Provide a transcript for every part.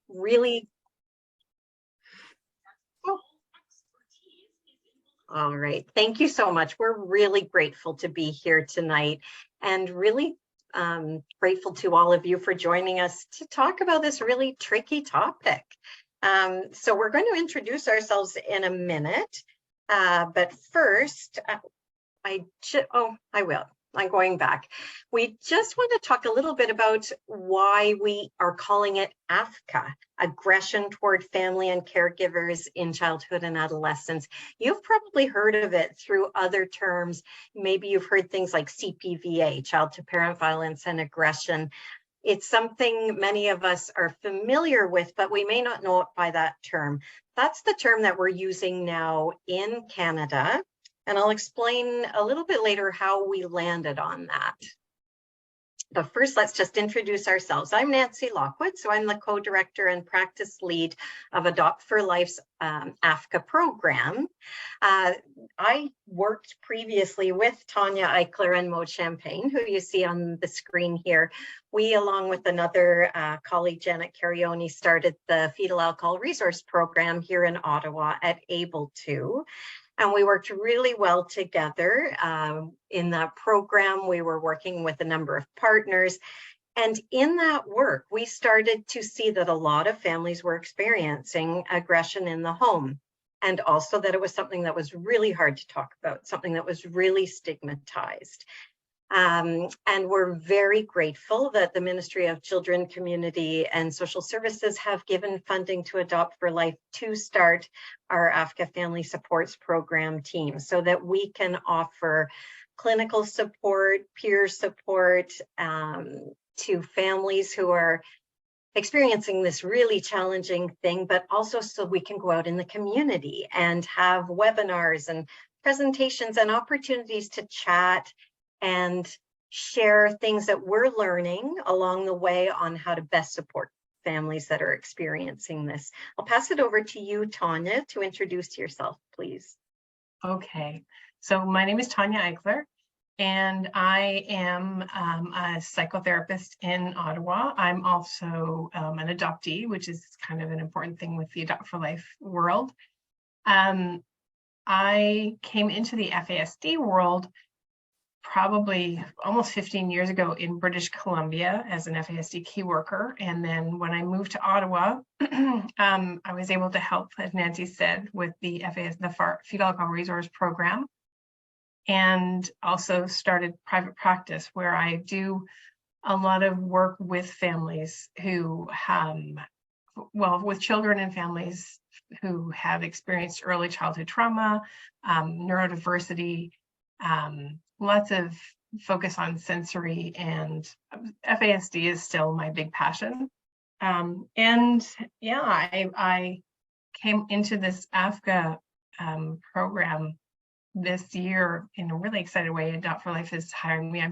really. Oh, all right. Thank you so much. We're really grateful to be here tonight and really grateful to all of you for joining us to talk about this really tricky topic. So we're going to introduce ourselves in a minute, but first, I will. I'm going back. We just want to talk a little bit about why we are calling it AFCCA, Aggression Toward Family and Caregivers in Childhood and Adolescence. You've probably heard of it through other terms. Maybe you've heard things like CPVA, Child to Parent Violence and Aggression. It's something many of us are familiar with, but we may not know it by that term. That's the term that we're using now in Canada. And I'll explain a little bit later how we landed on that. But first, let's just introduce ourselves. I'm Nancy Lockwood, so I'm the co-director and practice lead of Adopt for Life's AFCCA program. I worked previously with Tanya Eichler and Maud Champagne, who you see on the screen here. We, along with another colleague, Janet Carioni, started the Fetal Alcohol Resource Program here in Ottawa at Able To. And we worked really well together. In that program, we were working with a number of partners. And in that work, we started to see that a lot of families were experiencing aggression in the home. And also that it was something that was really hard to talk about, something that was really stigmatized. And we're very grateful that the Ministry of Children, Community and Social Services have given funding to Adopt for Life to start our AFCCA Family Supports Program team so that we can offer clinical support, peer support to families who are experiencing this really challenging thing, but also so we can go out in the community and have webinars and presentations and opportunities to chat and share things that we're learning along the way on how to best support families that are experiencing this. I'll pass it over to you, Tanya, to introduce yourself, please. Okay, so my name is Tanya Eichler, and I am a psychotherapist in Ottawa. I'm also an adoptee, which is kind of an important thing with the Adopt for Life world. I came into the FASD world probably almost 15 years ago in British Columbia as an FASD key worker. And then when I moved to Ottawa, I was able to help, as Nancy said, with the Fetal Alcohol Resource Program, and also started private practice where I do a lot of work with families who with children and families who have experienced early childhood trauma, neurodiversity, lots of focus on sensory, and FASD is still my big passion. And yeah, I came into this AFCCA program this year in a really excited way. Adopt for Life is hiring me.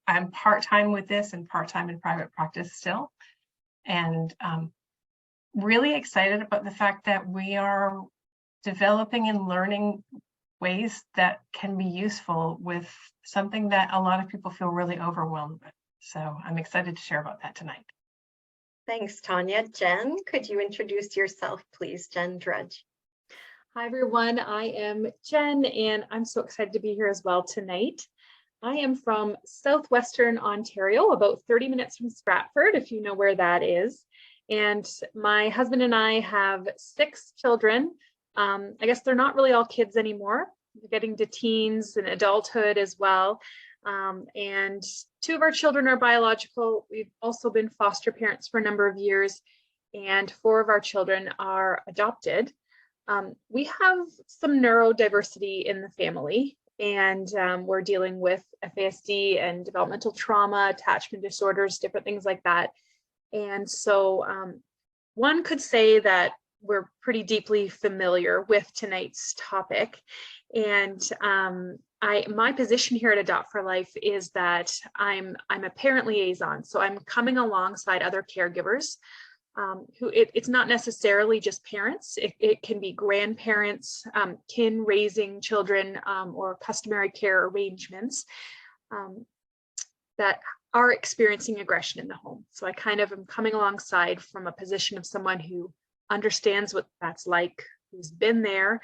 I'm part-time with this and part-time in private practice still. And really excited about the fact that we are developing and learning ways that can be useful with something that a lot of people feel really overwhelmed with. So I'm excited to share about that tonight. Thanks, Tanya. Jen, could you introduce yourself, please? Jen Drudge. Hi, everyone. I am Jen, and I'm so excited to be here as well tonight. I am from southwestern Ontario, about 30 minutes from Stratford, if you know where that is. And my husband and I have 6 children. I guess they're not really all kids anymore. They're getting to teens and adulthood as well. And 2 of our children are biological. We've also been foster parents for a number of years, and 4 of our children are adopted. We have some neurodiversity in the family, and we're dealing with FASD and developmental trauma, attachment disorders, different things like that. And so one could say that we're pretty deeply familiar with tonight's topic. And my position here at Adopt for Life is that I'm a parent liaison. So I'm coming alongside other caregivers who it's not necessarily just parents. It can be grandparents, kin raising children, or customary care arrangements that are experiencing aggression in the home. So I kind of am coming alongside from a position of someone who understands what that's like, who's been there,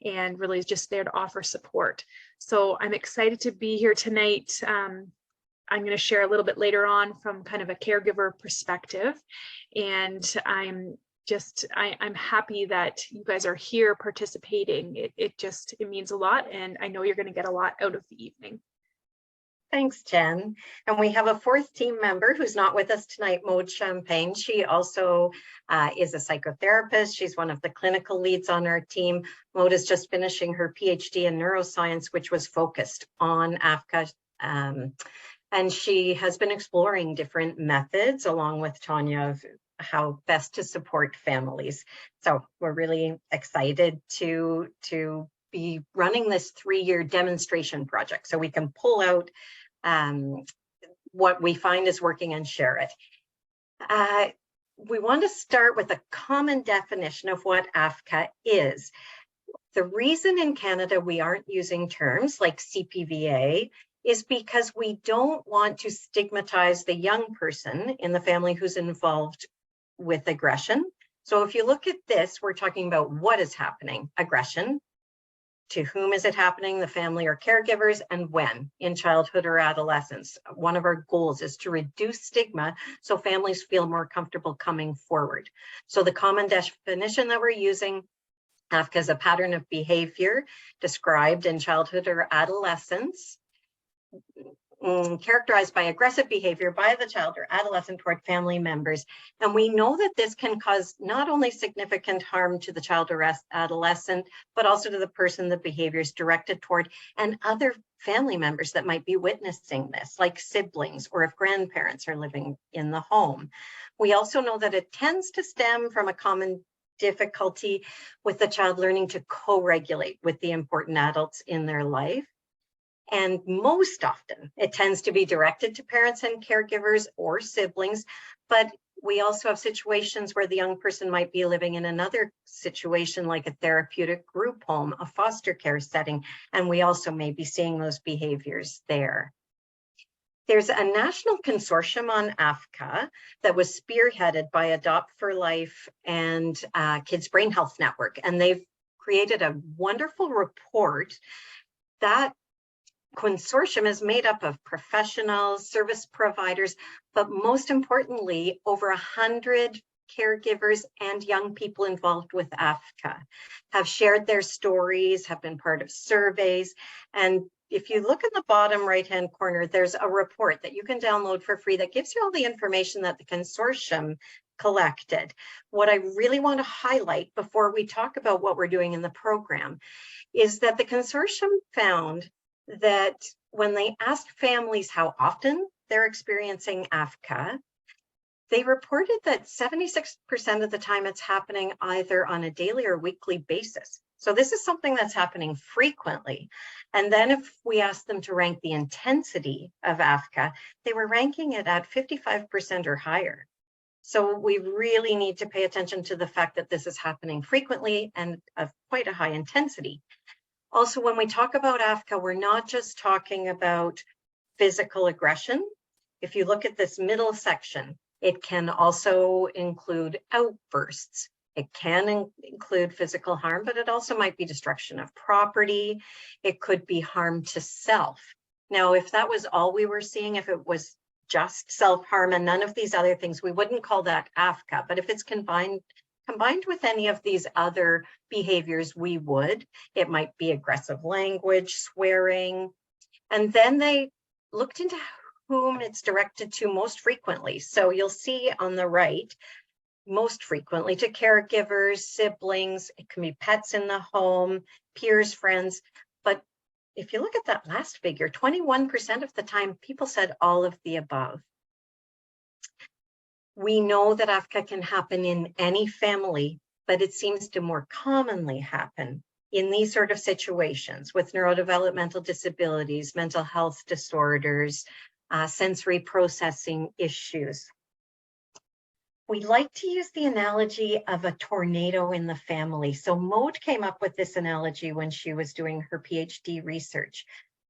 and really is just there to offer support. So I'm excited to be here tonight. I'm going to share a little bit later on from kind of a caregiver perspective. And I'm happy that you guys are here participating. It means a lot, and I know you're going to get a lot out of the evening. Thanks, Jen. And we have a fourth team member who's not with us tonight, Maude Champagne. She also is a psychotherapist. She's one of the clinical leads on our team. Maude is just finishing her PhD in neuroscience, which was focused on AFCCA. And she has been exploring different methods along with Tanya of how best to support families. So we're really excited to be running this 3-year demonstration project so we can pull out what we find is working and share it. We want to start with a common definition of what AFCCA is. The reason in Canada we aren't using terms like CPVA is because we don't want to stigmatize the young person in the family who's involved with aggression. So if you look at this, we're talking about what is happening, aggression, to whom is it happening, the family or caregivers, and when, in childhood or adolescence. One of our goals is to reduce stigma so families feel more comfortable coming forward. So the common definition that we're using, AFCCA, is a pattern of behavior described in childhood or adolescence, characterized by aggressive behavior by the child or adolescent toward family members. And we know that this can cause not only significant harm to the child or adolescent, but also to the person the behavior is directed toward and other family members that might be witnessing this, like siblings or if grandparents are living in the home. We also know that it tends to stem from a common difficulty with the child learning to co-regulate with the important adults in their life. And most often, it tends to be directed to parents and caregivers or siblings, but we also have situations where the young person might be living in another situation like a therapeutic group home, a foster care setting, and we also may be seeing those behaviors there. There's a national consortium on AFCCA that was spearheaded by Adopt for Life and Kids Brain Health Network, and they've created a wonderful report. That consortium is made up of professionals, service providers, but most importantly, over 100 caregivers and young people involved with AFCCA have shared their stories, have been part of surveys. And if you look in the bottom right-hand corner, there's a report that you can download for free that gives you all the information that the consortium collected. What I really want to highlight before we talk about what we're doing in the program is that the consortium found that when they asked families how often they're experiencing AFCCA, they reported that 76% of the time it's happening either on a daily or weekly basis. So this is something that's happening frequently. And then if we asked them to rank the intensity of AFCCA, they were ranking it at 55% or higher. So we really need to pay attention to the fact that this is happening frequently and of quite a high intensity. Also, when we talk about AFCCA, we're not just talking about physical aggression. If you look at this middle section, it can also include outbursts. It can include physical harm, but it also might be destruction of property. It could be harm to self. Now, if that was all we were seeing, if it was just self-harm and none of these other things, we wouldn't call that AFCCA. But if it's combined with any of these other behaviors, we would. It might be aggressive language, swearing. And then they looked into whom it's directed to most frequently. So you'll see on the right, most frequently to caregivers, siblings, it can be pets in the home, peers, friends. But if you look at that last figure, 21% of the time, people said all of the above. We know that AFCCA can happen in any family, but it seems to more commonly happen in these sort of situations with neurodevelopmental disabilities, mental health disorders, sensory processing issues. We like to use the analogy of a tornado in the family. So Maude came up with this analogy when she was doing her PhD research.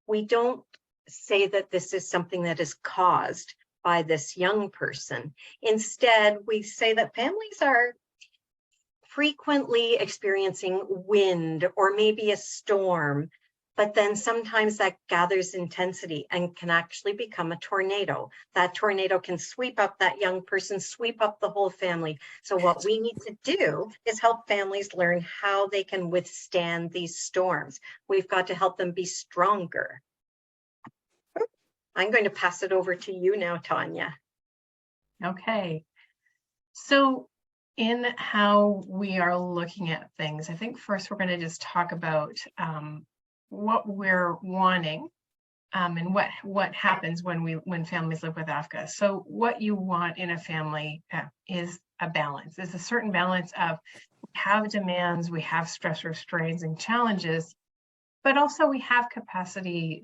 We don't say that this is something that is caused by this young person. Instead, we say that families are frequently experiencing wind or maybe a storm, but then sometimes that gathers intensity and can actually become a tornado. That tornado can sweep up that young person, sweep up the whole family. So what we need to do is help families learn how they can withstand these storms. We've got to help them be stronger. I'm going to pass it over to you now, Tanya. Okay. So in how we are looking at things, I think first we're going to just talk about what we're wanting and what happens when families live with AFCCA. So what you want in a family is a balance. There's a certain balance of we have demands, we have stressors, strains, and challenges, but also we have capacity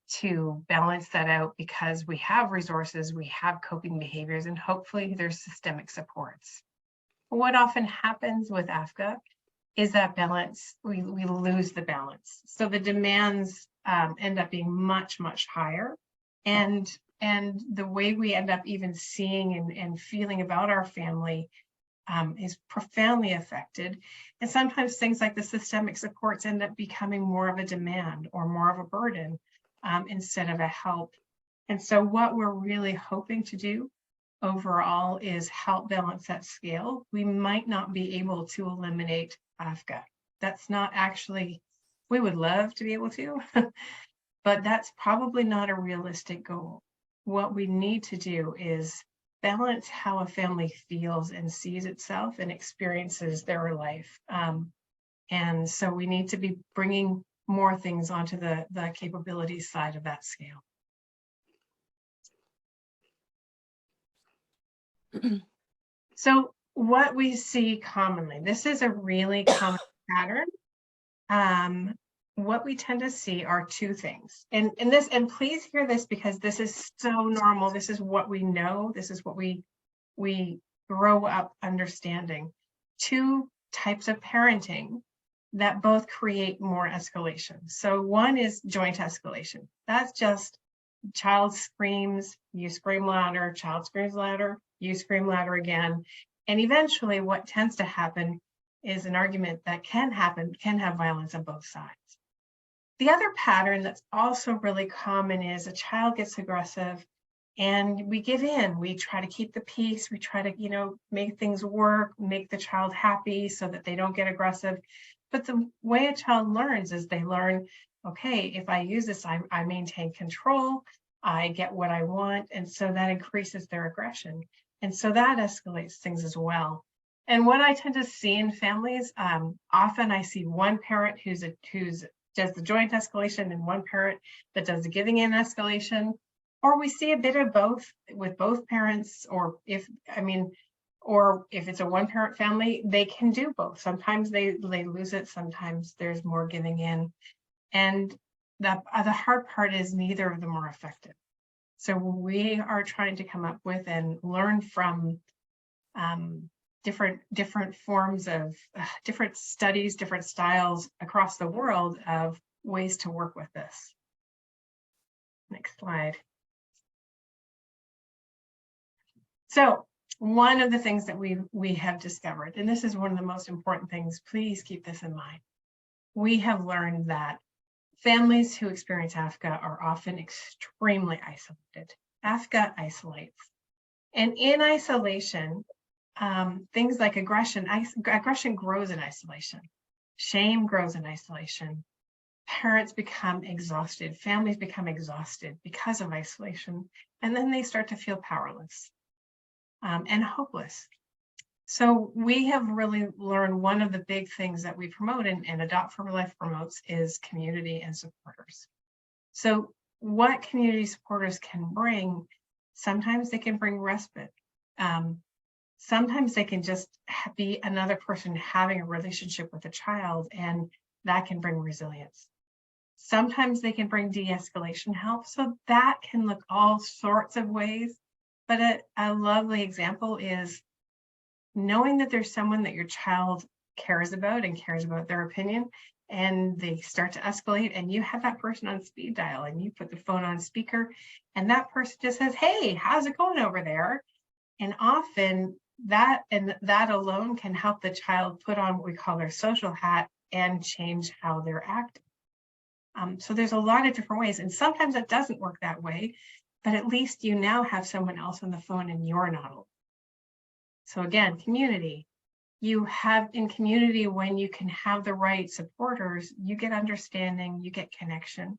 to balance that out because we have resources, we have coping behaviors, and hopefully there's systemic supports. What often happens with AFCCA is that balance, we lose the balance. So the demands end up being much, much higher. And the way we end up even seeing and feeling about our family is profoundly affected. And sometimes things like the systemic supports end up becoming more of a demand or more of a burden instead of a help. And so what we're really hoping to do overall is help balance that scale. We might not be able to eliminate AFCCA. That's not actually, we would love to be able to, but that's probably not a realistic goal. What we need to do is balance how a family feels and sees itself and experiences their life. And so we need to be bringing more things onto the capability side of that scale. So what we see commonly, this is a really common pattern. What we tend to see are two things. And please hear this because this is so normal. This is what we know. This is what we grow up understanding. Two types of parenting that both create more escalation. So one is joint escalation. That's just child screams, you scream louder, child screams louder, you scream louder again. And eventually what tends to happen is an argument that can have violence on both sides. The other pattern that's also really common is a child gets aggressive and we give in. We try to keep the peace. We try to, make things work, make the child happy so that they don't get aggressive. But the way a child learns is they learn, okay, if I use this, I maintain control, I get what I want. And so that increases their aggression. And so that escalates things as well. And what I tend to see in families, often I see one parent who's does the joint escalation and one parent that does the giving in escalation, or we see a bit of both with both parents, or if it's a one parent family, they can do both. Sometimes they lose it, sometimes there's more giving in. And the hard part is neither of them are effective. So we are trying to come up with and learn from different forms of different studies, different styles across the world of ways to work with this. Next slide. So one of the things that we have discovered, and this is one of the most important things, please keep this in mind. We have learned that families who experience AFCCA are often extremely isolated. AFCCA isolates. And in isolation, things like aggression grows in isolation. Shame grows in isolation. Parents become exhausted. Families become exhausted because of isolation. And then they start to feel powerless and hopeless. So we have really learned one of the big things that we promote and Adopt for Life promotes is community and supporters. So what community supporters can bring, sometimes they can bring respite. Sometimes they can just be another person having a relationship with a child, and that can bring resilience. Sometimes they can bring de-escalation help. So that can look all sorts of ways. But a lovely example is knowing that there's someone that your child cares about and cares about their opinion, and they start to escalate, and you have that person on speed dial and you put the phone on speaker, and that person just says, hey, how's it going over there? And often that alone can help the child put on what we call their social hat and change how they're acting. So there's a lot of different ways, and sometimes it doesn't work that way, but at least you now have someone else on the phone and you're not alone. So again, community. You have in community, when you can have the right supporters, you get understanding, you get connection.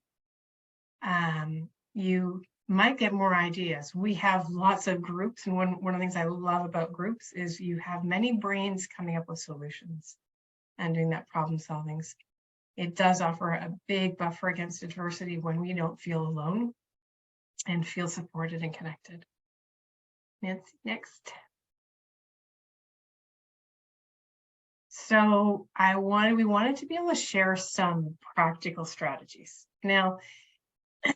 You might get more ideas. We have lots of groups, and one of the things I love about groups is you have many brains coming up with solutions and doing that problem solving. It does offer a big buffer against adversity when we don't feel alone and feel supported and connected. Nancy, next. So we wanted to be able to share some practical strategies. Now,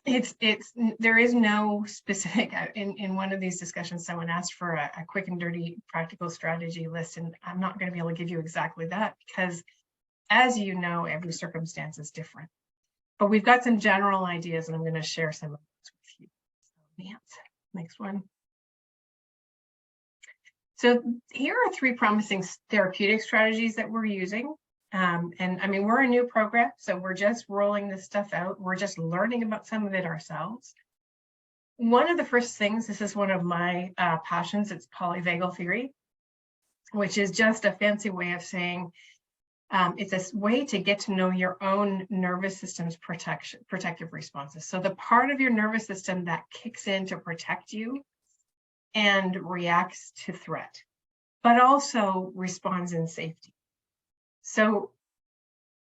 there is no specific, in one of these discussions, someone asked for a quick and dirty practical strategy list, and I'm not going to be able to give you exactly that because, as you know, every circumstance is different. But we've got some general ideas, and I'm going to share some of those with you. So, Nance, next one. So here are 3 promising therapeutic strategies that we're using. And I mean, we're a new program, so we're just rolling this stuff out. We're just learning about some of it ourselves. One of the first things, this is one of my passions, it's polyvagal theory, which is just a fancy way of saying it's a way to get to know your own nervous system's protective responses. So the part of your nervous system that kicks in to protect you and reacts to threat, but also responds in safety. So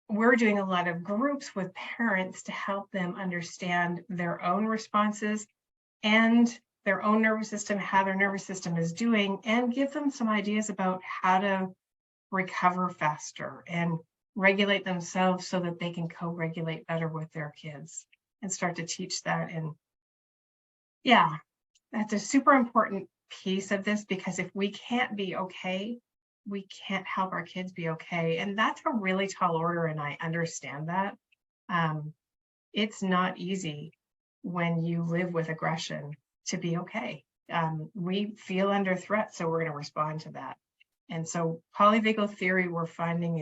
we're doing a lot of groups with parents to help them understand their own responses and their own nervous system, how their nervous system is doing, and give them some ideas about how to recover faster and regulate themselves so that they can co-regulate better with their kids and start to teach that. And yeah, that's a super important piece of this, because if we can't be okay, we can't help our kids be okay. And that's a really tall order, and I understand that. It's not easy when you live with aggression to be okay. We feel under threat, so we're going to respond to that. And so polyvagal theory, we're finding,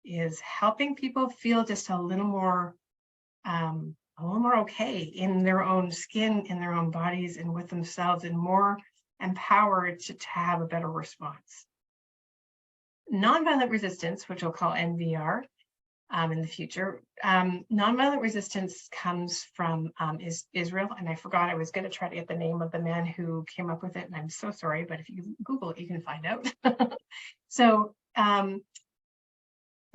is helping people feel just a little more okay in their own skin, in their own bodies, and with themselves, and more empowered to have a better response. Nonviolent resistance, which we'll call NVR in the future. Nonviolent resistance comes from Israel, and I forgot, I was going to try to get the name of the man who came up with it, and I'm so sorry, but if you Google it, you can find out. So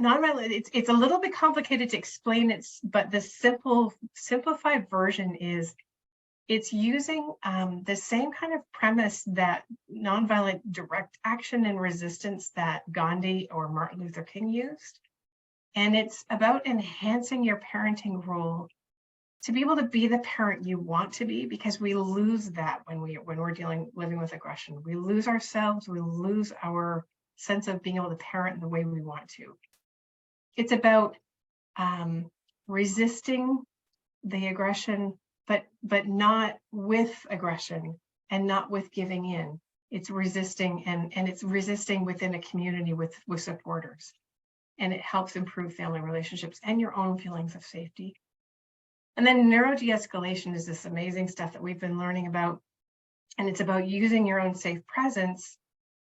nonviolent, it's a little bit complicated to explain it, but the simplified version is it's using the same kind of premise that nonviolent direct action and resistance that Gandhi or Martin Luther King used. And it's about enhancing your parenting role to be able to be the parent you want to be, because we lose that when we're living with aggression. We lose ourselves, we lose our sense of being able to parent in the way we want to. It's about resisting the aggression, but not with aggression and not with giving in. It's resisting, and it's resisting within a community with supporters. And it helps improve family relationships and your own feelings of safety. And then neuro de-escalation is this amazing stuff that we've been learning about. And it's about using your own safe presence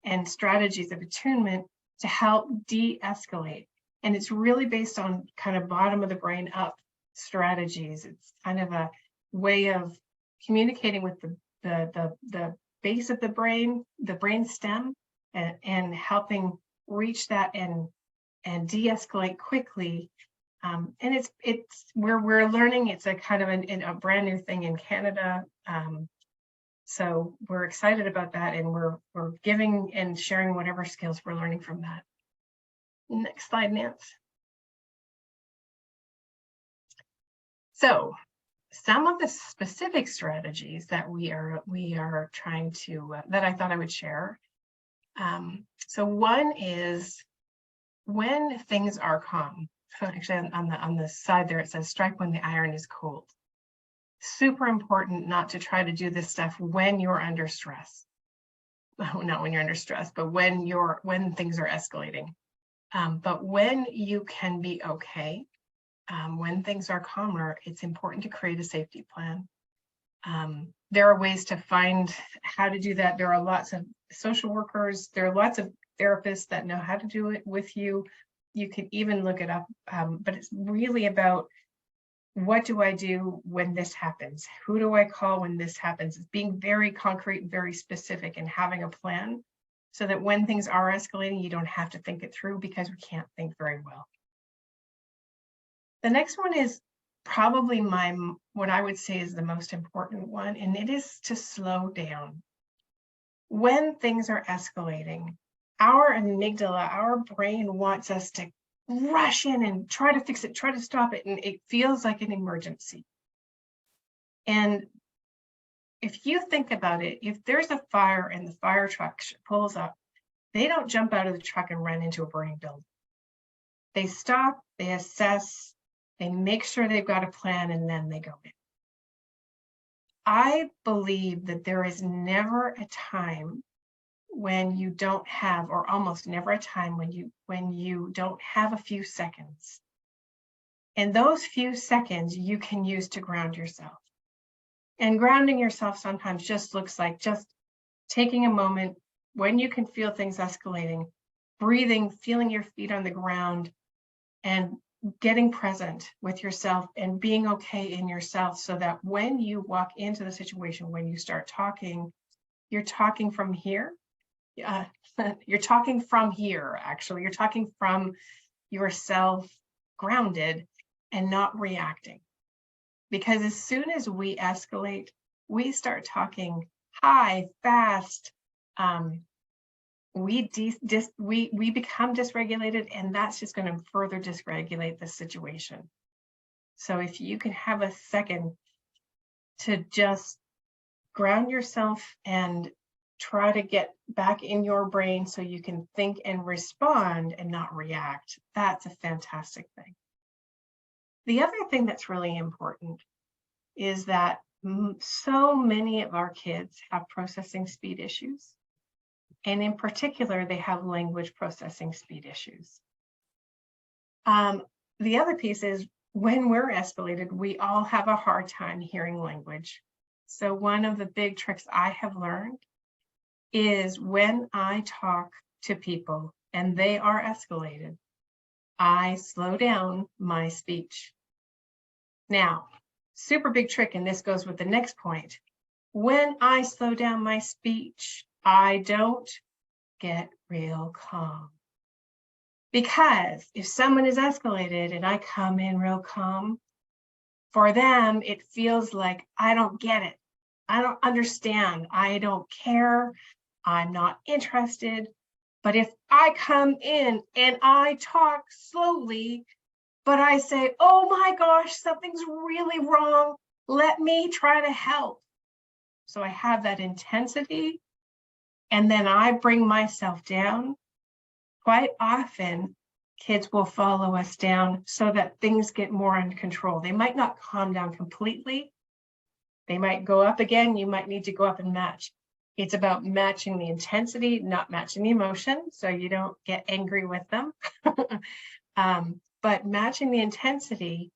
and strategies of attunement to help de-escalate. And it's really based on kind of bottom of the brain up strategies. It's kind of a way of communicating with the base of the brain stem, and helping reach that and de-escalate quickly. And it's we're learning. It's a kind of a brand new thing in Canada. So we're excited about that, and we're giving and sharing whatever skills we're learning from that. Next slide, Nance. So some of the specific strategies that we are trying to that I thought I would share. So one is when things are calm. actually on the side there, it says strike when the iron is cold. Super important not to try to do this stuff when you're under stress. Not when you're under stress, but when things are escalating. But when you can be okay, when things are calmer, it's important to create a safety plan. There are ways to find how to do that. There are lots of social workers, there are lots of therapists that know how to do it with you. You can even look it up, but it's really about, what do I do when this happens? Who do I call when this happens? It's being very concrete, very specific, and having a plan so that when things are escalating, you don't have to think it through, because we can't think very well. The next one is probably what I would say is the most important one, and it is to slow down. When things are escalating, our amygdala, our brain wants us to rush in and try to fix it, try to stop it, and it feels like an emergency. And if you think about it, if there's a fire and the fire truck pulls up, they don't jump out of the truck and run into a burning building. They stop, they assess, they make sure they've got a plan, and then they go in. I believe that there is never a time when you don't have, or almost never a time when you don't have a few seconds. And those few seconds you can use to ground yourself. And grounding yourself sometimes just looks like just taking a moment when you can feel things escalating, breathing, feeling your feet on the ground, and getting present with yourself and being okay in yourself, so that when you walk into the situation, when you start talking, you're talking from here. You're talking from here, actually. You're talking from yourself, grounded and not reacting. Because as soon as we escalate, we start talking high, fast. We become dysregulated, and that's just going to further dysregulate the situation. So if you can have a second to just ground yourself and try to get back in your brain so you can think and respond and not react, that's a fantastic thing. The other thing that's really important is that so many of our kids have processing speed issues. And in particular, they have language processing speed issues. The other piece is, when we're escalated, we all have a hard time hearing language. So one of the big tricks I have learned is, when I talk to people and they are escalated, I slow down my speech. Now, super big trick, and this goes with the next point. When I slow down my speech, I don't get real calm. Because if someone is escalated and I come in real calm, for them, it feels like I don't get it. I don't understand. I don't care. I'm not interested. But if I come in and I talk slowly, but I say, oh my gosh, something's really wrong, let me try to help. So I have that intensity, and then I bring myself down. Quite often, kids will follow us down so that things get more under control. They might not calm down completely. They might go up again. You might need to go up and match. It's about matching the intensity, not matching the emotion, so you don't get angry with them. But matching the intensity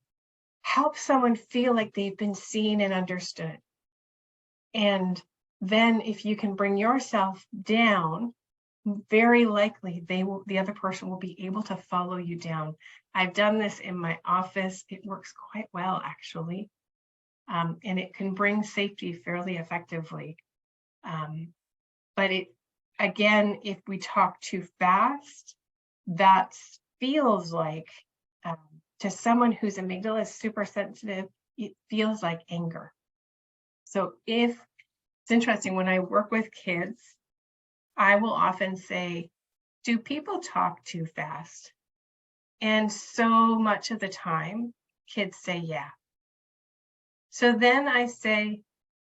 helps someone feel like they've been seen and understood. And then if you can bring yourself down, very likely the other person will be able to follow you down. I've done this in my office. It works quite well, actually. And it can bring safety fairly effectively. But again, if we talk too fast, that feels like, to someone whose amygdala is super sensitive, it feels like anger. So it's interesting, when I work with kids, I will often say, do people talk too fast? And so much of the time, kids say, yeah. So then I say,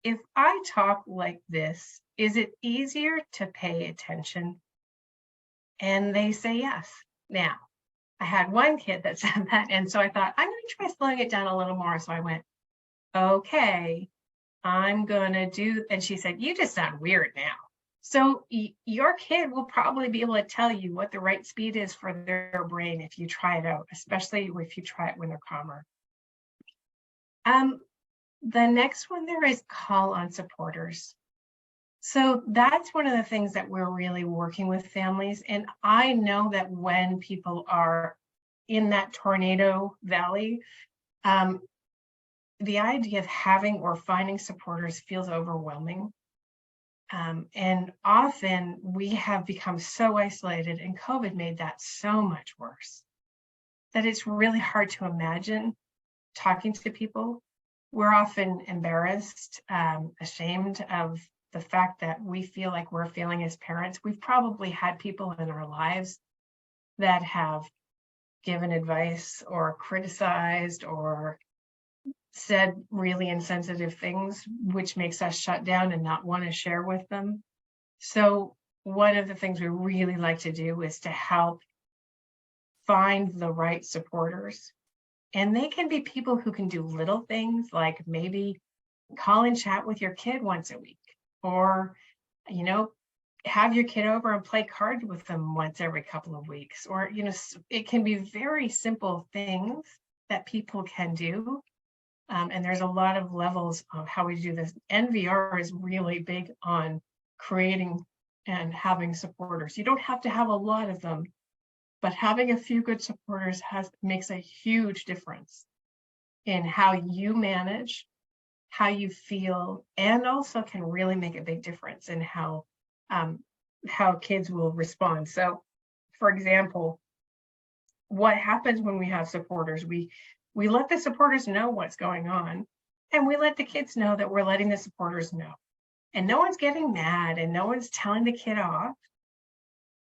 if I talk like this, is it easier to pay attention? And they say yes. Now, I had one kid that said that. And so I thought, I'm going to try slowing it down a little more. So I went, okay, I'm going to do, and she said, you just sound weird now. So your kid will probably be able to tell you what the right speed is for their brain if you try it out, especially if you try it when they're calmer. The next one there is call on supporters. So that's one of the things that we're really working with families. And I know that when people are in that tornado valley, the idea of having or finding supporters feels overwhelming. And often we have become so isolated, and COVID made that so much worse, that it's really hard to imagine talking to people. We're often embarrassed, ashamed of the fact that we feel like we're feeling as parents. We've probably had people in our lives that have given advice or criticized or said really insensitive things, which makes us shut down and not want to share with them. So one of the things we really like to do is to help find the right supporters. And they can be people who can do little things like maybe call and chat with your kid once a week, or, you know, have your kid over and play cards with them once every couple of weeks, or, you know, it can be very simple things that people can do. And there's a lot of levels of how we do this. NVR is really big on creating and having supporters. You don't have to have a lot of them, but having a few good supporters makes a huge difference in how you manage, how you feel, and also can really make a big difference in how kids will respond. So, for example, what happens when we have supporters? We let the supporters know what's going on, and we let the kids know that we're letting the supporters know. And no one's getting mad and no one's telling the kid off.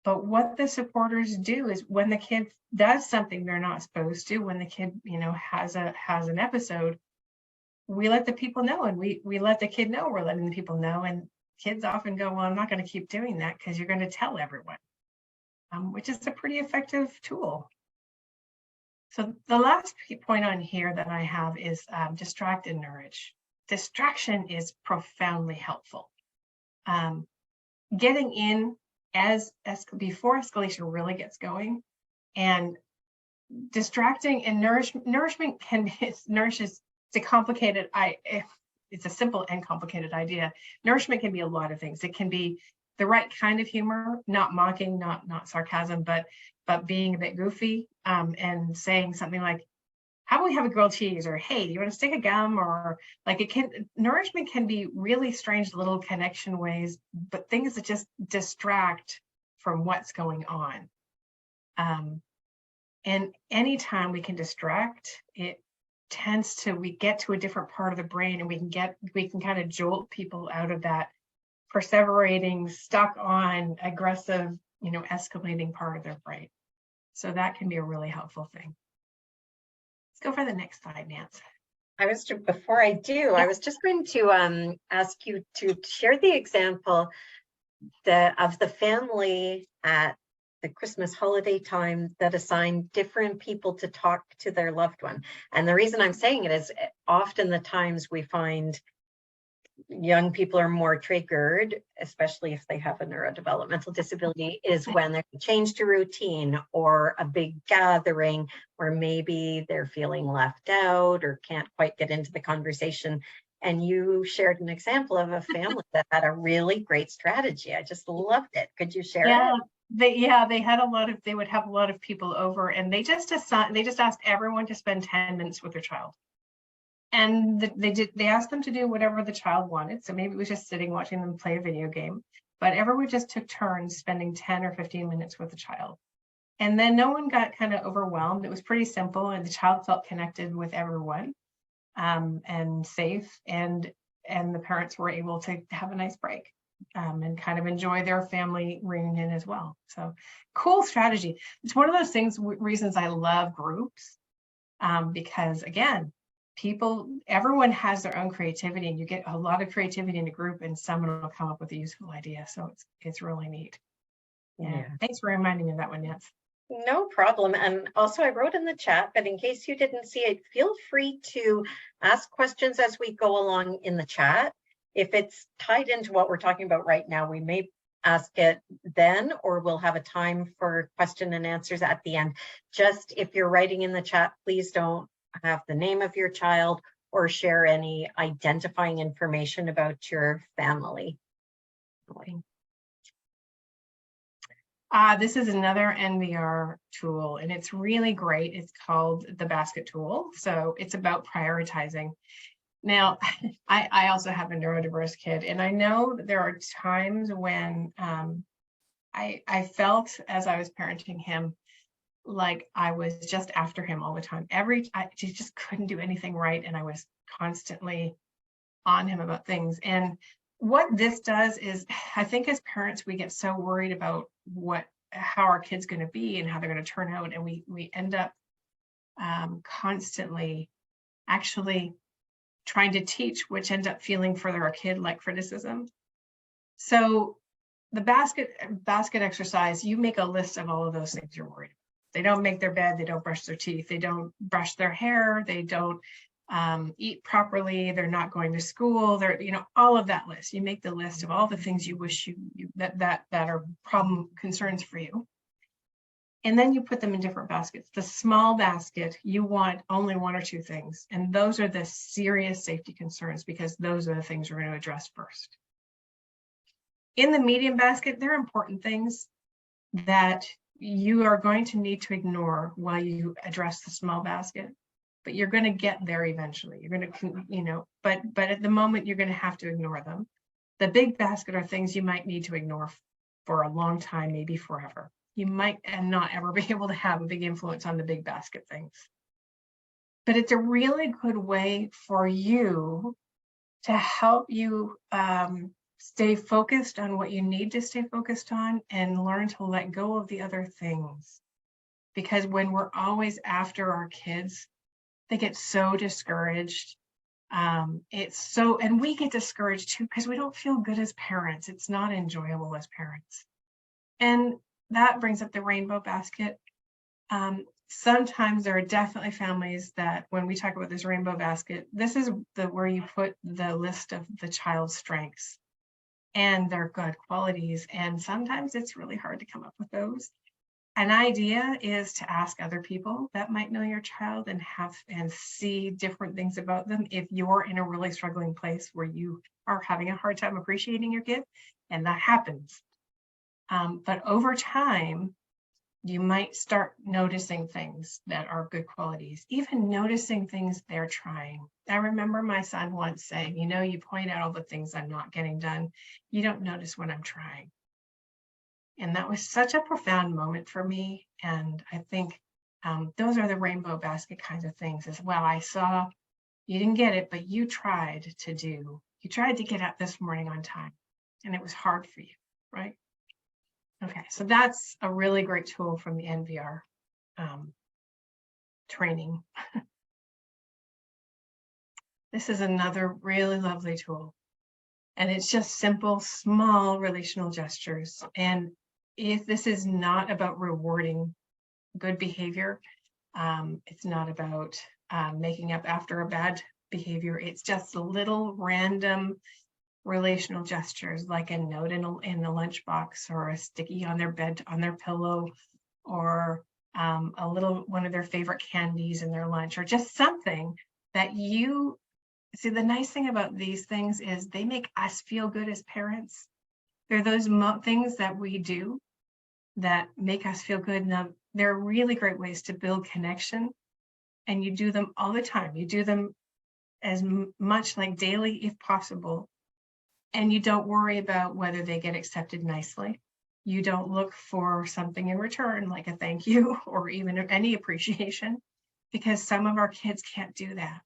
But what the supporters do is when the kid does something they're not supposed to, when the kid, you know, has an episode, we let the people know, and we let the kid know we're letting the people know. And kids often go, well, I'm not going to keep doing that because you're going to tell everyone, which is a pretty effective tool. So the last point on here that I have is distract and nourish. Distraction is profoundly helpful. Getting in as before escalation really gets going, and distracting and nourishment nourishes. It's a complicated. It's a simple and complicated idea. Nourishment can be a lot of things. It can be the right kind of humor, not mocking, not sarcasm, but being a bit goofy, and saying something like, how about we have a grilled cheese, or hey, do you want to stick a gum, or like nourishment can be really strange little connection ways, but things that just distract from what's going on. And anytime we can distract, it tends to, we get to a different part of the brain, and we can kind of jolt people out of that perseverating, stuck on, aggressive, you know, escalating part of their brain. So that can be a really helpful thing. Let's go for the next slide, Nance. Before I do, I was just going to ask you to share the example of the family at the Christmas holiday time that assigned different people to talk to their loved one. And the reason I'm saying it is often the times we find young people are more triggered, especially if they have a neurodevelopmental disability, is when there's a change to routine or a big gathering where maybe they're feeling left out or can't quite get into the conversation. And you shared an example of a family that had a really great strategy. I just loved it. Could you share it? They would have a lot of people over, and they just asked everyone to spend 10 minutes with their child. And they asked them to do whatever the child wanted. So maybe it was just sitting watching them play a video game, but everyone just took turns spending 10 or 15 minutes with the child. And then no one got kind of overwhelmed. It was pretty simple, and the child felt connected with everyone, and safe, and the parents were able to have a nice break, and kind of enjoy their family reunion as well. So cool strategy. It's one of those things, reasons I love groups, because again, everyone has their own creativity, and you get a lot of creativity in a group, and someone will come up with a useful idea. So it's really neat. Yeah. Thanks for reminding me of that one, Nance. No problem. And also I wrote in the chat, but in case you didn't see it, feel free to ask questions as we go along in the chat. If it's tied into what we're talking about right now, we may ask it then, or we'll have a time for question and answers at the end. Just if you're writing in the chat, please don't have the name of your child or share any identifying information about your family. This is another NVR tool, and it's really great. It's called the basket tool. So it's about prioritizing. Now, I also have a neurodiverse kid, and I know that there are times when I felt as I was parenting him, like I was just after him all the time. I just couldn't do anything right, and I was constantly on him about things. And what this does is, I think as parents, we get so worried about how our kid's going to be and how they're going to turn out, and we end up constantly actually trying to teach, which ends up feeling for our kid like criticism. So the basket exercise, you make a list of all of those things you're worried about. They don't make their bed, they don't brush their teeth, they don't brush their hair, they don't eat properly, they're not going to school, they're, all of that list. You make the list of all the things you wish that are problem concerns for you. And then you put them in different baskets. The small basket, you want only one or two things. And those are the serious safety concerns, because those are the things we're going to address first. In the medium basket, there are important things that you are going to need to ignore while you address the small basket, but you're going to get there eventually. You're going to, but at the moment, you're going to have to ignore them. The big basket are things you might need to ignore for a long time, maybe forever. You might not ever be able to have a big influence on the big basket things. But it's a really good way for you to help you stay focused on what you need to stay focused on and learn to let go of the other things. Because when we're always after our kids, they get so discouraged. And we get discouraged too, because we don't feel good as parents. It's not enjoyable as parents. And that brings up the rainbow basket. Sometimes there are definitely families that when we talk about this rainbow basket, this is where you put the list of the child's strengths and their good qualities. And sometimes it's really hard to come up with those. An idea is to ask other people that might know your child and see different things about them. If you're in a really struggling place where you are having a hard time appreciating your kid, and that happens. But over time, you might start noticing things that are good qualities, even noticing things they're trying. I remember my son once saying, you point out all the things I'm not getting done. You don't notice when I'm trying. And that was such a profound moment for me. And I think those are the rainbow basket kinds of things as well. I saw you didn't get it, but you tried to get up this morning on time, and it was hard for you, right? Okay, so that's a really great tool from the NVR training. This is another really lovely tool. And it's just simple, small relational gestures. And if this is not about rewarding good behavior, it's not about making up after a bad behavior. It's just little random relational gestures, like a note in the lunchbox, or a sticky on their bed, on their pillow, or a little one of their favorite candies in their lunch, or just something that you see. The nice thing about these things is they make us feel good as parents. They're those things that we do that make us feel good. Now, they're really great ways to build connection, and you do them all the time. You do them as much, like daily if possible. And you don't worry about whether they get accepted nicely. You don't look for something in return, like a thank you or even any appreciation, because some of our kids can't do that.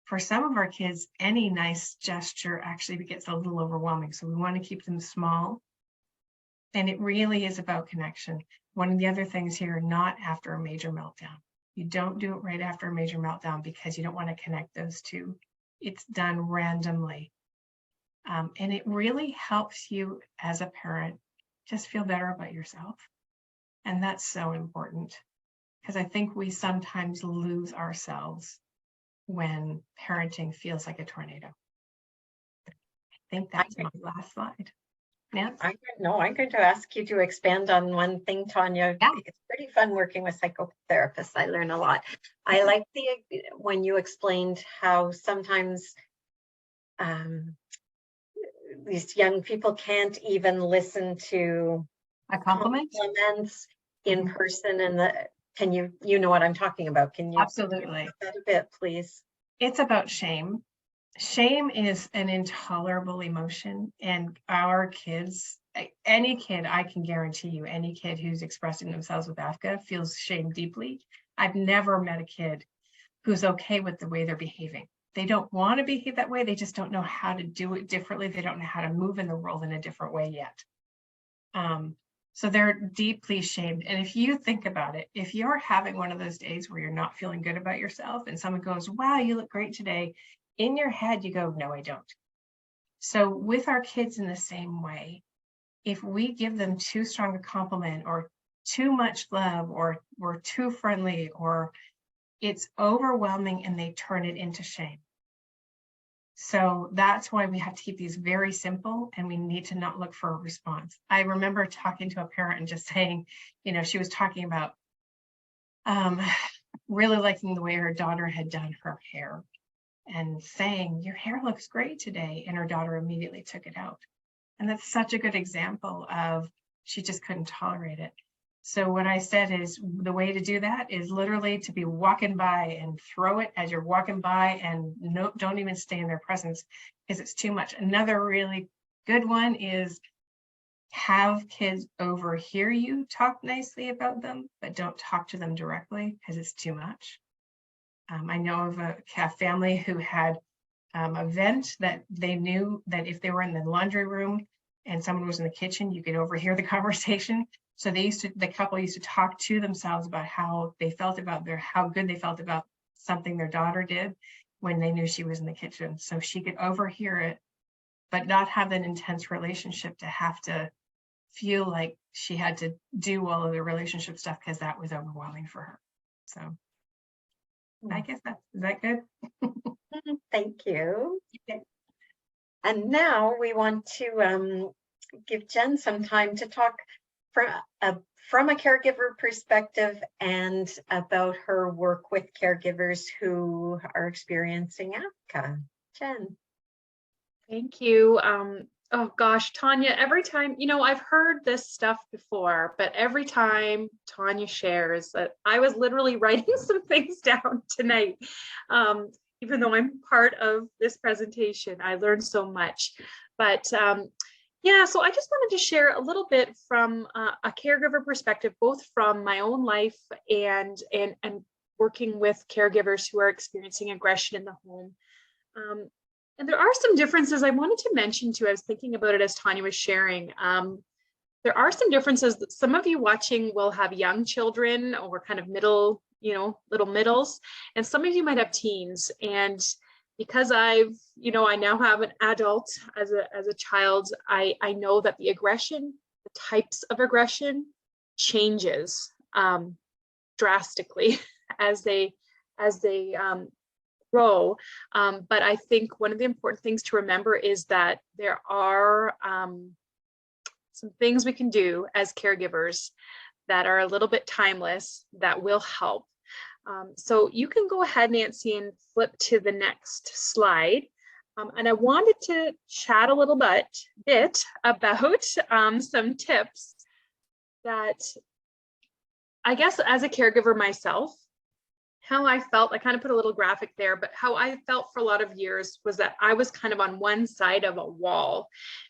For some of our kids, any nice gesture actually gets a little overwhelming. So we want to keep them small. And it really is about connection. One of the other things here, not after a major meltdown. You don't do it right after a major meltdown, because you don't want to connect those two. It's done randomly. And it really helps you as a parent just feel better about yourself. And that's so important, because I think we sometimes lose ourselves when parenting feels like a tornado. I think that's my last slide. Nancy? I'm going to ask you to expand on one thing, Tanya. Yeah. It's pretty fun working with psychotherapists. I learn a lot. I like when you explained how sometimes these young people can't even listen to A compliment? compliments in person, and can you know what I'm talking about? Can you Absolutely. that a bit, please? It's about shame. Shame is an intolerable emotion, and our kids, any kid, I can guarantee you, any kid who's expressing themselves with AFCCA feels shame deeply. I've never met a kid who's okay with the way they're behaving. They don't want to behave that way. They just don't know how to do it differently. They don't know how to move in the world in a different way yet. So they're deeply shamed. And if you think about it, if you're having one of those days where you're not feeling good about yourself and someone goes, wow, you look great today, in your head, you go, no, I don't. So with our kids in the same way, if we give them too strong a compliment or too much love, or we're too friendly, or it's overwhelming and they turn it into shame. So that's why we have to keep these very simple, and we need to not look for a response. I remember talking to a parent and just saying, you know, she was talking about really liking the way her daughter had done her hair and saying, your hair looks great today. And her daughter immediately took it out. And that's such a good example of she just couldn't tolerate it. So what I said is the way to do that is literally to be walking by and throw it as you're walking by, and don't even stay in their presence because it's too much. Another really good one is have kids overhear you talk nicely about them, but don't talk to them directly because it's too much. I know of a family who had a vent that they knew that if they were in the laundry room and someone was in the kitchen, you could overhear the conversation. So the couple used to talk to themselves about how they felt about how good they felt about something their daughter did when they knew she was in the kitchen. So she could overhear it, but not have an intense relationship to have to feel like she had to do all of the relationship stuff because that was overwhelming for her. So I guess is that good? Thank you. Okay. And now we want to give Jen some time to talk from a caregiver perspective and about her work with caregivers who are experiencing AFCCA. Jen. Thank you. Oh gosh, Tanya, every time, you know, I've heard this stuff before, but every time Tanya shares that, I was literally writing some things down tonight. Even though I'm part of this presentation, I learned so much. But yeah, so I just wanted to share a little bit from a caregiver perspective, both from my own life and working with caregivers who are experiencing aggression in the home. And there are some differences I wanted to mention too. I was thinking about it as Tanya was sharing. There are some differences that some of you watching will have young children or kind of middle, you know, little middles, and some of you might have teens. And because I now have an adult as a child, I know that the aggression, the types of aggression changes drastically as they grow. But I think one of the important things to remember is that there are some things we can do as caregivers that are a little bit timeless that will help. So you can go ahead, Nancy, and flip to the next slide. And I wanted to chat a little bit about some tips that I guess as a caregiver myself, how I felt, I kind of put a little graphic there, but how I felt for a lot of years was that I was kind of on one side of a wall.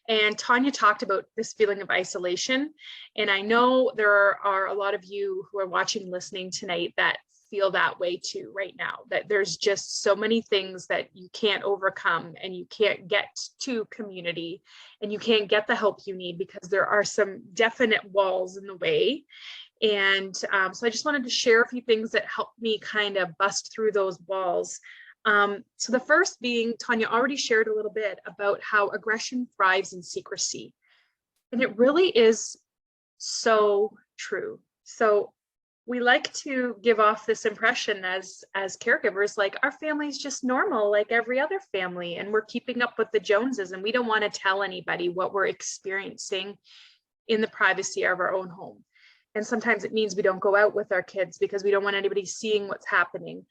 And Tanya talked about this feeling of isolation. And I know there are a lot of you who are watching, listening tonight that feel that way too right now, that there's just so many things that you can't overcome, and you can't get to community, and you can't get the help you need because there are some definite walls in the way. And so I just wanted to share a few things that helped me kind of bust through those walls. So the first being, Tanya already shared a little bit about how aggression thrives in secrecy. And it really is so true. So we like to give off this impression as caregivers, like our family's just normal, like every other family, and we're keeping up with the Joneses, and we don't want to tell anybody what we're experiencing in the privacy of our own home. And sometimes it means we don't go out with our kids because we don't want anybody seeing what's happening.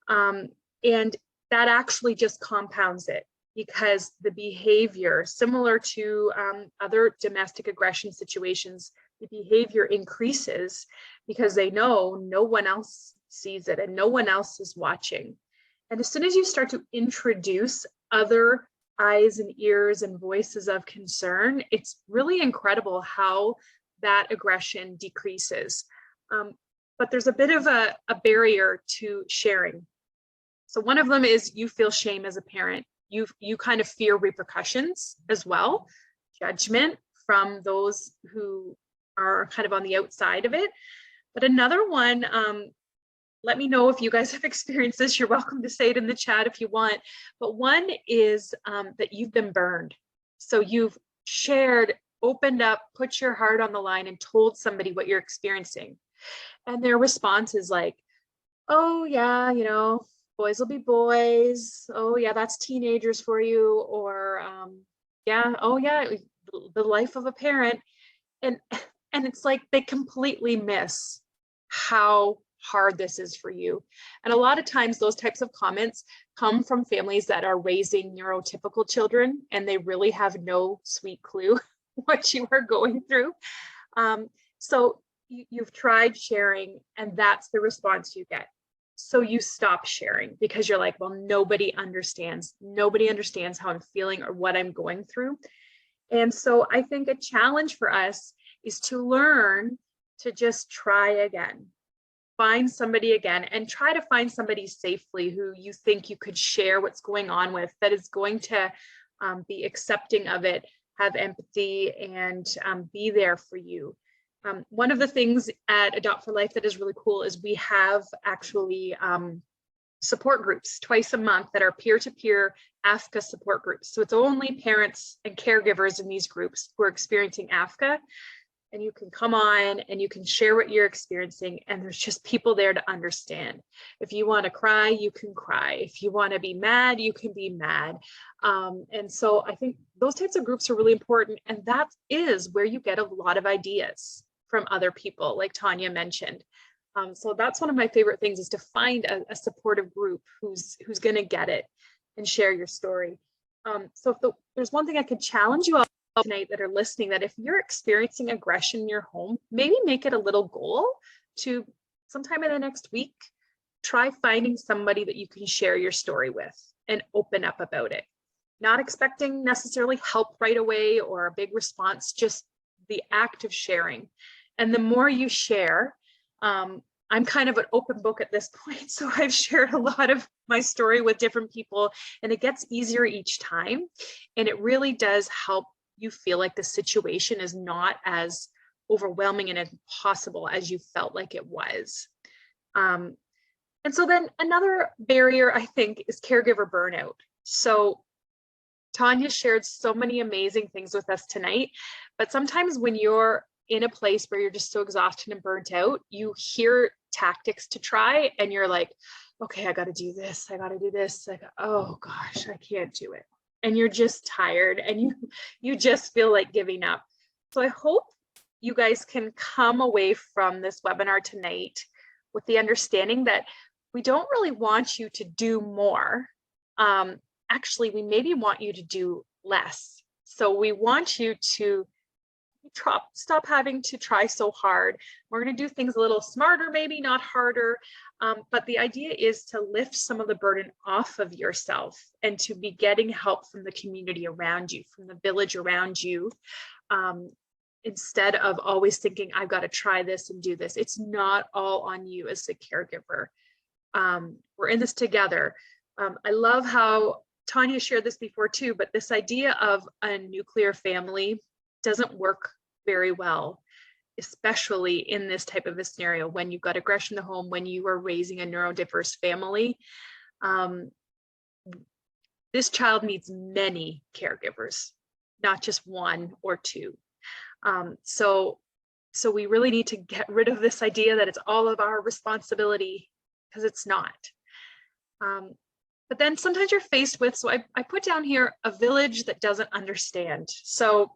And that actually just compounds it, because the behavior, similar to other domestic aggression situations, the behavior increases because they know no one else sees it and no one else is watching. And as soon as you start to introduce other eyes and ears and voices of concern, it's really incredible how that aggression decreases. But there's a bit of a barrier to sharing. So one of them is you feel shame as a parent. You kind of fear repercussions as well, judgment from those who are kind of on the outside of it. But another one, let me know if you guys have experienced this. You're welcome to say it in the chat if you want. But one is that you've been burned. So you've shared, opened up, put your heart on the line and told somebody what you're experiencing. And their response is like, oh yeah, you know, boys will be boys. Oh yeah, that's teenagers for you. Or yeah, oh yeah, the life of a parent. And it's like they completely miss how hard this is for you. And a lot of times those types of comments come from families that are raising neurotypical children, and they really have no sweet clue what you are going through. So you've tried sharing, and that's the response you get. So you stop sharing because you're like, well, nobody understands. Nobody understands how I'm feeling or what I'm going through. And so I think a challenge for us is to learn to just try again, find somebody again, and try to find somebody safely who you think you could share what's going on with, that is going to be accepting of it, have empathy, and be there for you. One of the things at Adopt for Life that is really cool is we have actually support groups twice a month that are peer-to-peer AFCCA support groups. So it's only parents and caregivers in these groups who are experiencing AFCCA, and you can come on and you can share what you're experiencing, and there's just people there to understand. If you want to cry, you can cry. If you want to be mad, you can be mad. And so I think those types of groups are really important, and that is where you get a lot of ideas from other people, like Tanya mentioned. So that's one of my favorite things, is to find a supportive group who's going to get it and share your story. So if there's one thing I could challenge you all tonight that are listening, that if you're experiencing aggression in your home, maybe make it a little goal to sometime in the next week, try finding somebody that you can share your story with and open up about it. Not expecting necessarily help right away or a big response, just the act of sharing. And the more you share, I'm kind of an open book at this point, so I've shared a lot of my story with different people, and it gets easier each time. And it really does help you feel like the situation is not as overwhelming and impossible as you felt like it was. And so then another barrier, I think, is caregiver burnout. So Tanya shared so many amazing things with us tonight, but sometimes when you're in a place where you're just so exhausted and burnt out, you hear tactics to try and you're like, okay, I got to do this. I got to do this. Like, oh gosh, I can't do it. And you're just tired and you just feel like giving up. So I hope you guys can come away from this webinar tonight with the understanding that we don't really want you to do more. Actually, we maybe want you to do less. So we want you to stop having to try so hard. We're going to do things a little smarter, maybe not harder. But the idea is to lift some of the burden off of yourself and to be getting help from the community around you, from the village around you, instead of always thinking, I've got to try this and do this. It's not all on you as a caregiver. We're in this together. I love how Tanya shared this before too, but this idea of a nuclear family doesn't work very well, especially in this type of a scenario when you've got aggression in the home, when you are raising a neurodiverse family. This child needs many caregivers, not just one or two. So So we really need to get rid of this idea that it's all of our responsibility, because it's not. But then sometimes you're faced with, so I put down here, a village that doesn't understand. So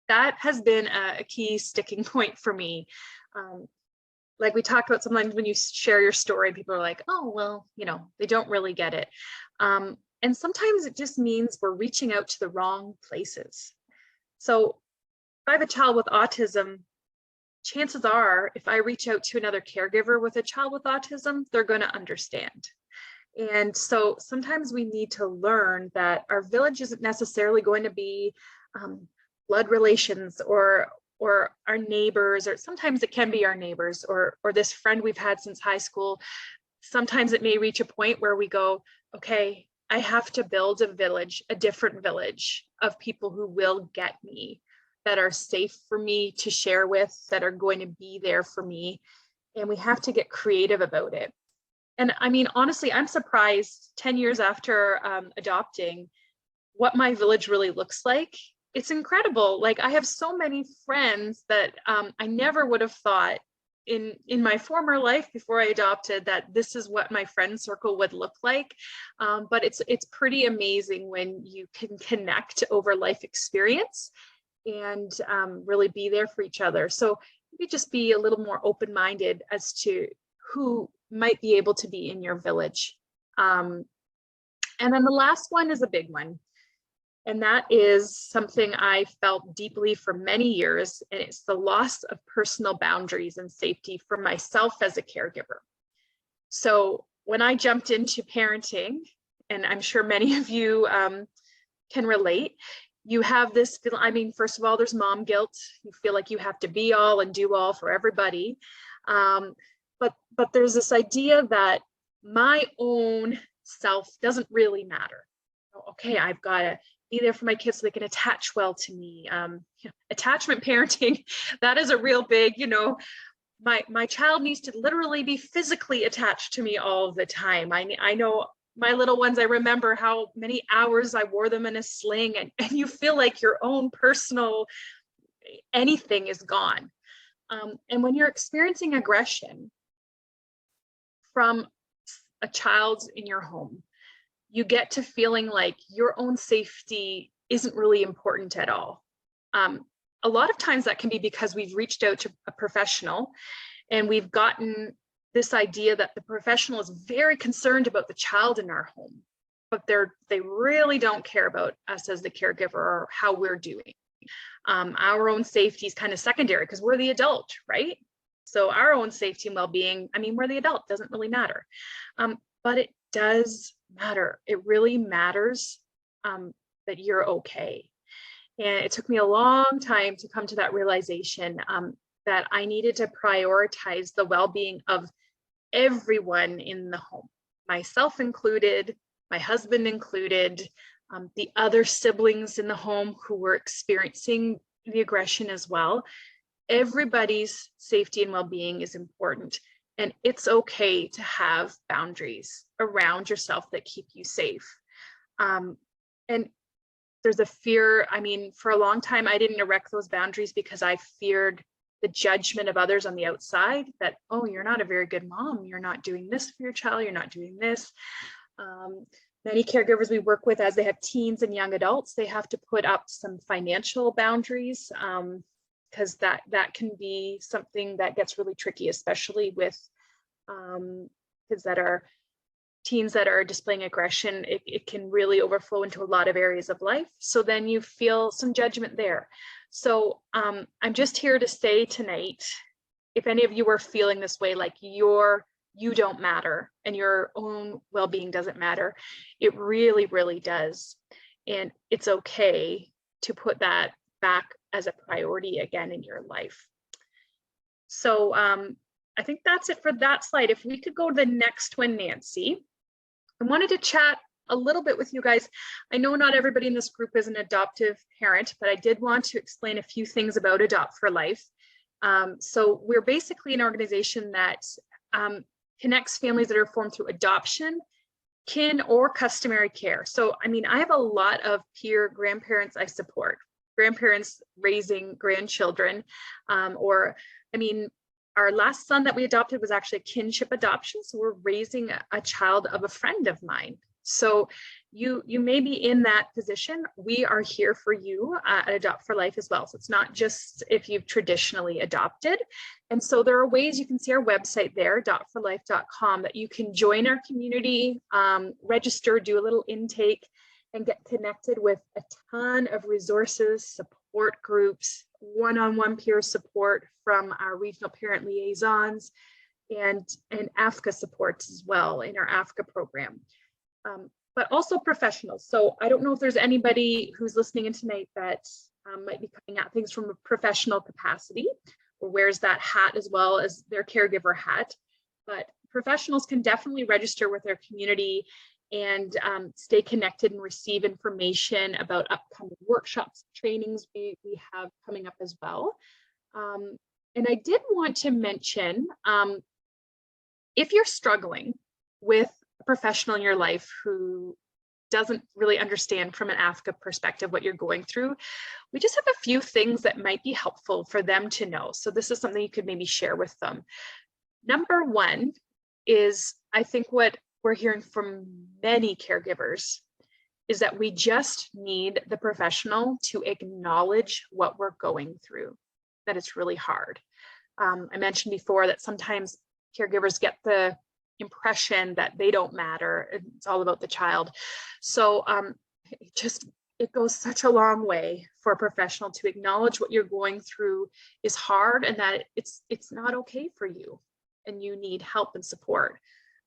that has been a key sticking point for me. Like we talked about, sometimes when you share your story, people are like, oh, well, you know, they don't really get it. And sometimes it just means we're reaching out to the wrong places. So if I have a child with autism, chances are if I reach out to another caregiver with a child with autism, they're going to understand. And so sometimes we need to learn that our village isn't necessarily going to be blood relations or our neighbors, or sometimes it can be our neighbors or this friend we've had since high school. Sometimes it may reach a point where we go, okay, I have to build a village, a different village of people who will get me, that are safe for me to share with, that are going to be there for me. And we have to get creative about it. And I mean, honestly, I'm surprised 10 years after adopting what my village really looks like. It's incredible. Like, I have so many friends that I never would have thought in my former life before I adopted that this is what my friend circle would look like. But it's pretty amazing when you can connect over life experience and really be there for each other. So maybe just be a little more open-minded as to who might be able to be in your village. And then the last one is a big one. And that is something I felt deeply for many years, and it's the loss of personal boundaries and safety for myself as a caregiver. So when I jumped into parenting, and I'm sure many of you can relate, you have this, I mean, first of all, there's mom guilt. You feel like you have to be all and do all for everybody. But there's this idea that my own self doesn't really matter. Okay, I've got to be there for my kids so they can attach well to me. Attachment parenting, that is a real big, you know, my child needs to literally be physically attached to me all the time. I know my little ones, I remember how many hours I wore them in a sling, and you feel like your own personal anything is gone. And when you're experiencing aggression from a child in your home, you get to feeling like your own safety isn't really important at all. A lot of times that can be because we've reached out to a professional and we've gotten this idea that the professional is very concerned about the child in our home, but they really don't care about us as the caregiver or how we're doing. Our own safety is kind of secondary because we're the adult, right? So our own safety and well-being, I mean, we're the adult, doesn't really matter. But it does matter. It really matters that you're okay. And it took me a long time to come to that realization that I needed to prioritize the well-being of everyone in the home, myself included, my husband included, the other siblings in the home who were experiencing the aggression as well. Everybody's safety and well-being is important. And it's okay to have boundaries around yourself that keep you safe. And there's a fear, I mean, for a long time, I didn't erect those boundaries because I feared the judgment of others on the outside that, oh, you're not a very good mom. You're not doing this for your child. You're not doing this. Many caregivers we work with, as they have teens and young adults, they have to put up some financial boundaries because that can be something that gets really tricky, especially with kids that are teens that are displaying aggression. It can really overflow into a lot of areas of life. So then you feel some judgment there. So I'm just here to say tonight, if any of you are feeling this way, like you don't matter and your own well-being doesn't matter, it really, really does. And it's okay to put that back as a priority again in your life. So I think that's it for that slide. If we could go to the next one, Nancy. I wanted to chat a little bit with you guys. I know not everybody in this group is an adoptive parent, but I did want to explain a few things about Adopt for Life. So we're basically an organization that connects families that are formed through adoption, kin, or customary care. So, I mean, I have a lot of peer grandparents I support. grandparents raising grandchildren, or, I mean, our last son that we adopted was actually a kinship adoption. So we're raising a child of a friend of mine. So you may be in that position. We are here for you at Adopt for Life as well. So it's not just if you've traditionally adopted. And so there are ways you can see our website there, adoptforlife.com, that you can join our community, register, do a little intake, and get connected with a ton of resources, support groups, one-on-one peer support from our regional parent liaisons, and AFCCA supports as well in our AFCCA program. But also professionals. So I don't know if there's anybody who's listening in tonight that might be coming at things from a professional capacity, or wears that hat as well as their caregiver hat. But professionals can definitely register with their community and stay connected and receive information about upcoming workshops, trainings we have coming up as well. And I did want to mention, if you're struggling with a professional in your life who doesn't really understand from an AFCCA perspective what you're going through, we just have a few things that might be helpful for them to know. So this is something you could maybe share with them. Number one is, I think what we're hearing from many caregivers is that we just need the professional to acknowledge what we're going through, that it's really hard. I mentioned before that sometimes caregivers get the impression that they don't matter. It's all about the child. So it goes such a long way for a professional to acknowledge what you're going through is hard, and that it's not okay for you and you need help and support.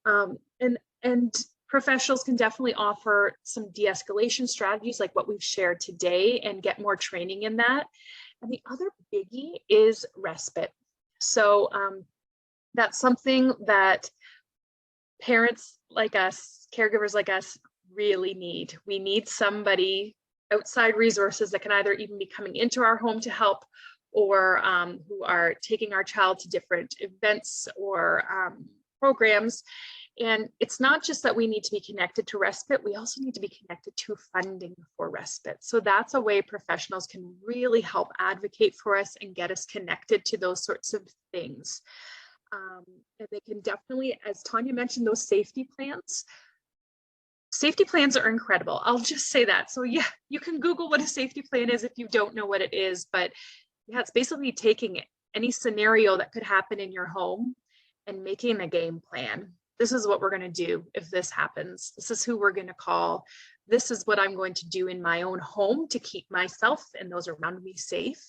And professionals can definitely offer some de-escalation strategies like what we've shared today and get more training in that. And the other biggie is respite. So that's something that parents like us, caregivers like us, really need. We need somebody, outside resources that can either even be coming into our home to help, or who are taking our child to different events or programs. And it's not just that we need to be connected to respite, we also need to be connected to funding for respite. So that's a way professionals can really help advocate for us and get us connected to those sorts of things. And they can definitely, as Tanya mentioned, those safety plans. Safety plans are incredible. I'll just say that. So yeah, you can Google what a safety plan is if you don't know what it is, but yeah, it's basically taking any scenario that could happen in your home and making a game plan. This is what we're going to do if this happens. This is who we're going to call. This is what I'm going to do in my own home to keep myself and those around me safe.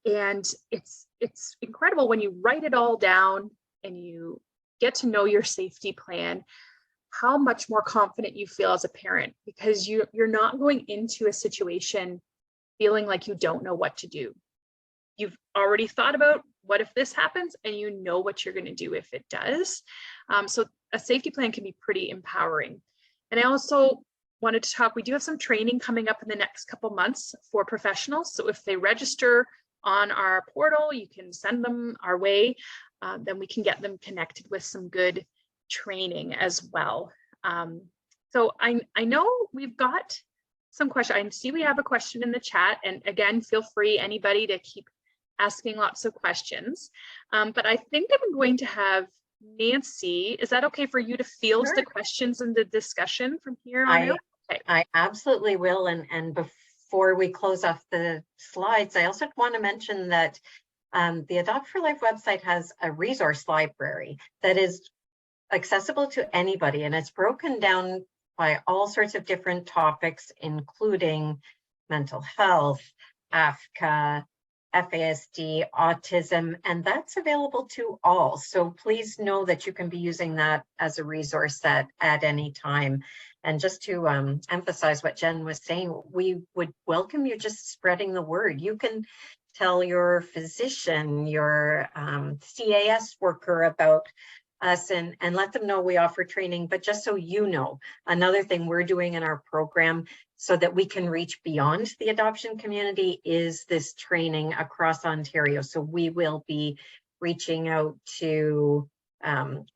And it's incredible when you write it all down and you get to know your safety plan, how much more confident you feel as a parent, because you're not going into a situation feeling like you don't know what to do. You've already thought about what if this happens, and you know what you're going to do if it does. So a safety plan can be pretty empowering. And I also wanted to talk, we do have some training coming up in the next couple months for professionals. So if they register on our portal, you can send them our way, then we can get them connected with some good training as well. So I know we've got some questions. I see we have a question in the chat, and again, feel free, anybody, to keep asking lots of questions. But I think I'm going to have Nancy, is that okay for you to field the questions in the discussion from here on out? Okay. I absolutely will. And before we close off the slides, I also want to mention that the Adopt for Life website has a resource library that is accessible to anybody, and it's broken down by all sorts of different topics, including mental health, AFCCA, FASD, autism, and that's available to all. So please know that you can be using that as a resource at any time. And just to emphasize what Jen was saying, we would welcome you just spreading the word. You can tell your physician, your CAS worker about us and let them know we offer training. But just so you know, another thing we're doing in our program so that we can reach beyond the adoption community is this training across Ontario. So we will be reaching out to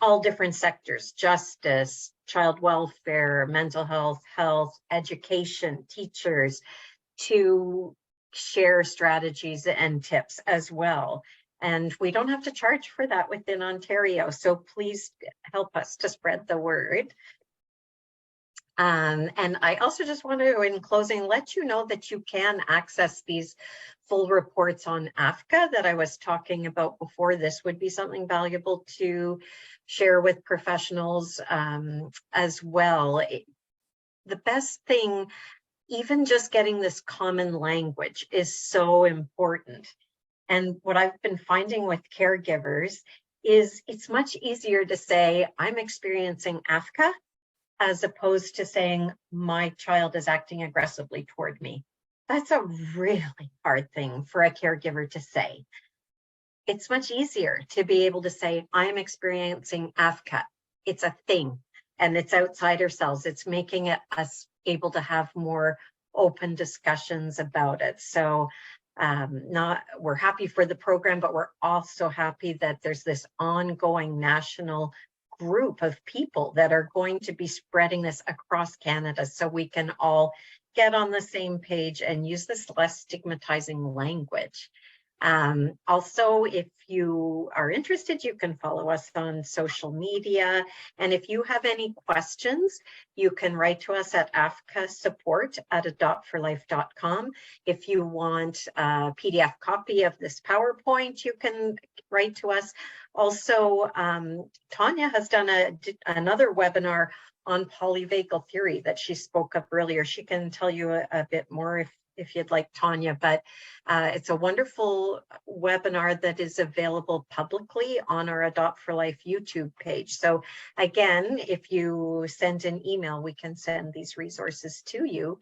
all different sectors: justice, child welfare, mental health, education, teachers, to share strategies and tips as well. And we don't have to charge for that within Ontario. So please help us to spread the word. And I also just want to, in closing, let you know that you can access these full reports on AFCCA that I was talking about before. This would be something valuable to share with professionals as well. The best thing, even just getting this common language, is so important. And what I've been finding with caregivers is it's much easier to say, I'm experiencing AFCCA, as opposed to saying, my child is acting aggressively toward me. That's a really hard thing for a caregiver to say. It's much easier to be able to say, I'm experiencing AFCCA. It's a thing, and it's outside ourselves. It's making us able to have more open discussions about it. So we're happy for the program, but we're also happy that there's this ongoing national group of people that are going to be spreading this across Canada, so we can all get on the same page and use this less stigmatizing language. Also, if you are interested, you can follow us on social media. And if you have any questions, you can write to us at afcasupport@adoptforlife.com. If you want a PDF copy of this PowerPoint, you can write to us. Also, Tanya has done another webinar on polyvagal theory that she spoke of earlier. She can tell you a bit more if you'd like, Tanya, but it's a wonderful webinar that is available publicly on our Adopt for Life YouTube page. So again, if you send an email, we can send these resources to you.